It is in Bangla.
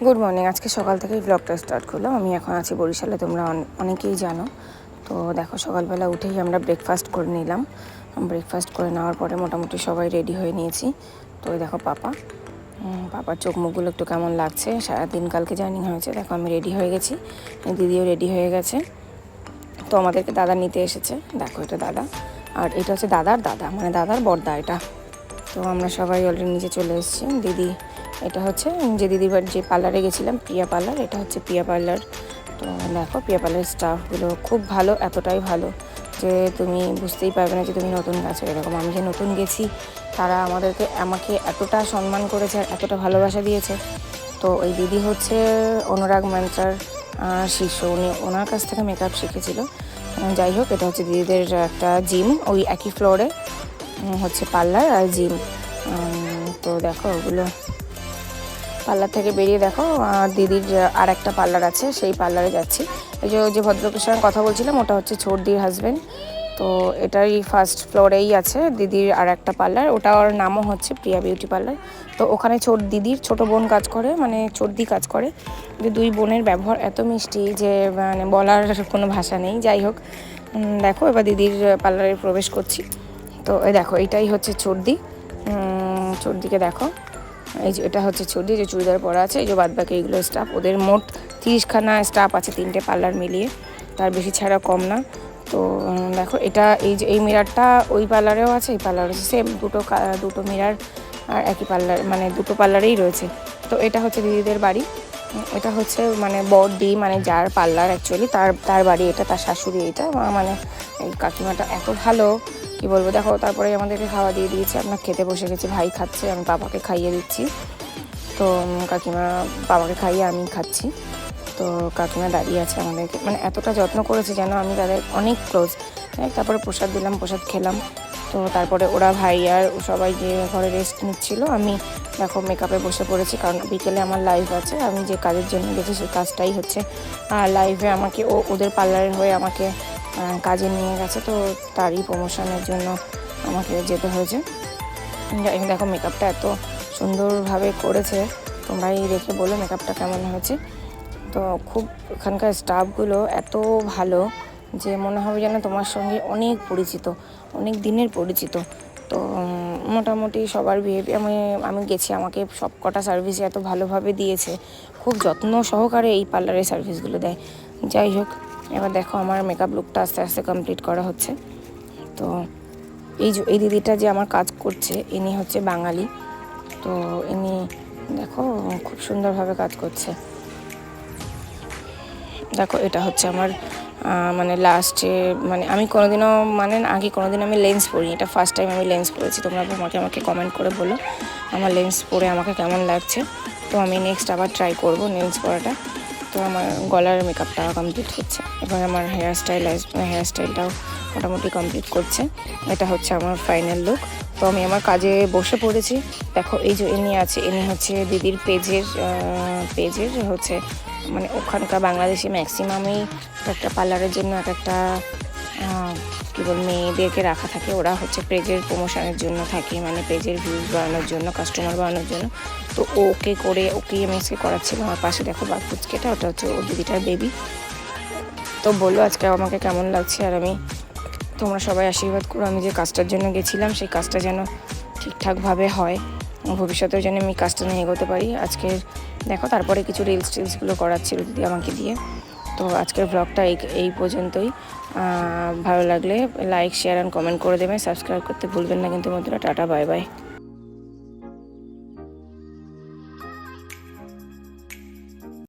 Good morning. আজকে সকাল থেকেই ব্লগটা স্টার্ট করলাম। আমি এখন আছি বরিশালে, তোমরা অনেকেই জানো। তো দেখো, সকালবেলা উঠেই আমরা ব্রেকফাস্ট করে নিলাম। ব্রেকফাস্ট করে নেওয়ার পরে মোটামুটি সবাই রেডি হয়ে নিয়েছি। তো ওই দেখো পাপার চোখ মুখগুলো একটু কেমন লাগছে, সারাদিন কালকে জার্নি হয়েছে। দেখো আমি রেডি হয়ে গেছি, দিদিও রেডি হয়ে গেছে। তো আমাদেরকে দাদা নিতে এসেছে। দেখো এটা দাদা, আর এটা হচ্ছে দাদার দাদা, মানে দাদার বড়দা এটা। তো আমরা সবাই অলরেডি নিচে চলে এসেছি। দিদি, এটা হচ্ছে যে দিদিবার যে পার্লারে গেছিলাম, প্রিয়া পার্লার, এটা হচ্ছে প্রিয়া পার্লার। তো দেখো প্রিয়া পার্লারের স্টাফগুলো খুব ভালো, এতটাই ভালো যে তুমি বুঝতেই পারবে না যে তুমি নতুন গেছো। এরকম আমি যে নতুন গেছি, তারা আমাকে এতটা সম্মান করেছে আর এতটা ভালোবাসা দিয়েছে। তো ওই দিদি হচ্ছে অনুরাগ মন্ত্রার শিষ্য, ওনার কাছ থেকে মেকআপ শিখেছিল। যাই হোক, এটা হচ্ছে দিদিদের একটা জিম, ওই একই ফ্লোরে হচ্ছে পার্লার আর জিম। তো দেখো ওগুলো পার্লার থেকে বেরিয়ে দেখো দিদির আর একটা পার্লার আছে, সেই পার্লারে যাচ্ছি। এই যে ভদ্রলোকের সঙ্গে কথা বলছিলাম, ওটা হচ্ছে ছোটদির হাজব্যান্ড। তো এটাই ফার্স্ট ফ্লোরেই আছে দিদির আর একটা পার্লার, ওটার নামও হচ্ছে প্রিয়া বিউটি পার্লার। তো ওখানে দিদির ছোট বোন কাজ করে, মানে ছোটদি কাজ করে। যে দুই বোনের ব্যবহার এত মিষ্টি যে মানে বলার কোনো ভাষা নেই। যাই হোক, দেখো এবার দিদির পার্লারে প্রবেশ করছি। তো এই দেখো, এইটাই হচ্ছে ছোটদিকে দেখো। এই যে এটা হচ্ছে ছোটদি, যে চুড়িদার পরা আছে। এই যে বাদবাকি এইগুলো স্টাফ, ওদের মোট 30খানা স্টাফ আছে, 3টে পার্লার মিলিয়ে, তার বেশি ছাড়া কম না। তো দেখো এটা এই মিরারটা ওই পার্লারেও আছে, এই পার্লারে আছে, সেম দুটো মিরার আর একই পার্লার, মানে দুটো পার্লারেই রয়েছে। তো এটা হচ্ছে দিদিদের বাড়ি। এটা হচ্ছে মানে বড়দি, মানে যার পার্লার অ্যাকচুয়ালি তার বাড়ি এটা, তার শাশুড়ি এটা। মানে এই কাকিমাটা এত ভালো, কি বলবো। দেখো তারপরে আমাদেরকে খাওয়া দিয়ে দিয়েছে, আমরা খেতে বসে গেছি, ভাই খাচ্ছে, আমি বাবাকে খাইয়ে দিচ্ছি। তো কাকিমা বাবাকে খাইয়ে আমি খাচ্ছি। তো কাকিমা দাঁড়িয়ে আছে আমাদেরকে, মানে এতটা যত্ন করেছে যেন আমি তাদের অনেক ক্লোজ। তারপরে প্রসাদ দিলাম, প্রসাদ খেলাম। তো তারপরে ওরা ভাই আর সবাই যে ঘরে রেস্ট নিচ্ছিল, আমি দেখো মেকআপে বসে পড়েছি, কারণ বিকেলে আমার লাইভ আছে। আমি যে কাজের জন্য গেছি সেই কাজটাই হচ্ছে লাইভে আমাকে ওদের পার্লারের হয়ে আমাকে কাজে নিয়ে গেছে। তো তারই প্রমোশনের জন্য আমাকে যেতে হয়েছে। দেখো মেকআপটা এত সুন্দরভাবে করেছে, তোমরাই দেখে বলো মেকআপটা কেমন হয়েছে। তো খুব এখানকার স্টাফগুলো এত ভালো যে মনে হবে যেন তোমার সঙ্গে অনেক পরিচিত, অনেক দিনের পরিচিত। তো মোটামুটি সবার বিহেভিয়ার, আমি গেছি, আমাকে সব কটা সার্ভিস এত ভালোভাবে দিয়েছে, খুব যত্ন সহকারে এই পার্লারের সার্ভিসগুলো দেয়। যাই হোক, এবার দেখো আমার মেকআপ লুকটা আস্তে আস্তে কমপ্লিট করা হচ্ছে। তো এই দিদিটা যে আমার কাজ করছে, ইনি হচ্ছে বাঙালি। তো ইনি দেখো খুব সুন্দরভাবে কাজ করছে। দেখো এটা হচ্ছে আমার মানে লাস্টে, মানে আমি কোনোদিনও আগে কোনোদিন আমি লেন্স পরিনি, এটা ফার্স্ট টাইম আমি লেন্স পরেছি। তোমরা আমাকে কমেন্ট করে বলো আমার লেন্স পরে আমাকে কেমন লাগছে। তো আমি নেক্সট আবার ট্রাই করব লেন্স পরাটা। তো আমার গলার মেকআপটা কমপ্লিট হচ্ছে, এবার আমার হেয়ারস্টাইলটাও মোটামুটি কমপ্লিট করছে। এটা হচ্ছে আমার ফাইনাল লুক। তো আমি আমার কাজে বসে পড়েছি। দেখো এই যে ইনি হচ্ছে দিদির পেজের হচ্ছে, মানে ওখানকার বাংলাদেশে ম্যাক্সিমামই একটা পার্লারের জন্য একটা কী বল মেয়েদেরকে রাখা থাকে। ওরা হচ্ছে পেজের প্রমোশনের জন্য থাকে, মানে পেজের ভিউজ বাড়ানোর জন্য, কাস্টমার বাড়ানোর জন্য। তো ওকেই আমি আজকে করাচ্ছিলাম। আমার পাশে দেখো বাচ্চাটা, ওটা হচ্ছে ও দিদিটার বেবি। তো বললো আজকে আমাকে কেমন লাগছে। আর তোমরা সবাই আশীর্বাদ করো, আমি যে কাজটার জন্য গেছিলাম সেই কাজটা যেন ঠিকঠাকভাবে হয়, ভবিষ্যতেও যেন আমি কাজটা নিয়ে এগোতে পারি। আজকের দেখো তারপরে কিছু রিলসগুলো করাচ্ছিল দিদি আমাকে দিয়ে। তো আজকের ব্লগটা এই পর্যন্তই। ভালো লাগলে লাইক, শেয়ার অ্যান্ড কমেন্ট করে দেবেন, সাবস্ক্রাইব করতে ভুলবেন না কিন্তু বন্ধুরা। Tata, bye bye.